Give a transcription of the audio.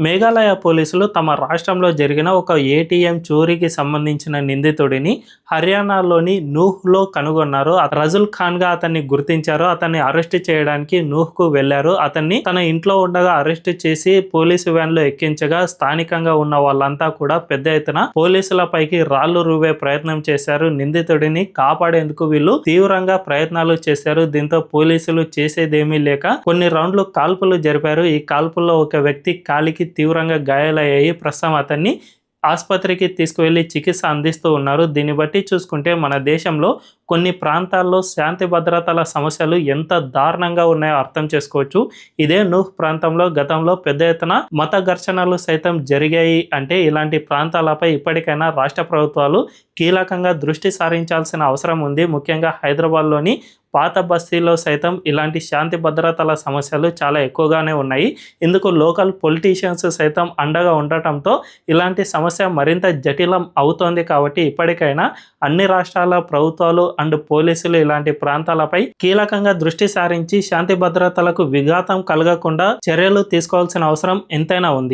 మేఘాలయ పోలీసులు తమ రాష్ట్రంలో జరిగిన ఒక ఏటీఎం చోరీకి సంబంధించిన నిందితుడిని హర్యానాలోని నూహ్లో కనుగొన్నారు. రజుల్ ఖాన్ గా అతన్ని గుర్తించారు. అతన్ని అరెస్ట్ చేయడానికి నూహ్కు వెళ్లారు. అతన్ని తన ఇంట్లో ఉండగా అరెస్ట్ చేసి పోలీసు వ్యాన్ లో ఎక్కించగా స్థానికంగా ఉన్న వాళ్ళంతా కూడా పెద్ద ఎత్తున పోలీసులపైకి రాళ్లు రువ్వే ప్రయత్నం చేశారు. నిందితుడిని కాపాడేందుకు వీళ్ళు తీవ్రంగా ప్రయత్నాలు చేశారు. దీంతో పోలీసులు చేసేదేమీ లేక కొన్ని రౌండ్లు కాల్పులు జరిపారు. ఈ కాల్పుల్లో ఒక వ్యక్తి కాలికి తీవ్రంగా గాయాలయ్యాయి. ప్రస్తుతం అతన్ని ఆసుపత్రికి తీసుకువెళ్లి చికిత్స అందిస్తూ ఉన్నారు. దీన్ని బట్టి చూసుకుంటే మన దేశంలో కొన్ని ప్రాంతాల్లో శాంతి భద్రతల సమస్యలు ఎంత దారుణంగా ఉన్నాయో అర్థం చేసుకోవచ్చు. ఇదే నూహ్ ప్రాంతంలో గతంలో పెద్ద ఎత్తున మత ఘర్షణలు సైతం జరిగాయి. అంటే ఇలాంటి ప్రాంతాలపై ఇప్పటికైనా రాష్ట్ర ప్రభుత్వాలు కీలకంగా దృష్టి సారించాల్సిన అవసరం ఉంది. ముఖ్యంగా హైదరాబాద్లోని పాత బస్తీలో సైతం ఇలాంటి శాంతి భద్రతల సమస్యలు చాలా ఎక్కువగానే ఉన్నాయి. ఇందుకు లోకల్ పొలిటీషియన్స్ సైతం అండగా ఉండటంతో ఇలాంటి సమస్య మరింత జటిలం అవుతోంది. కాబట్టి ఇప్పటికైనా అన్ని రాష్ట్రాల ప్రభుత్వాలు అండ్ పోలీసులు ఇలాంటి ప్రాంతాలపై కీలకంగా దృష్టి సారించి శాంతి భద్రతలకు విఘాతం కలగకుండా చర్యలు తీసుకోవాల్సిన అవసరం ఎంతైనా ఉంది.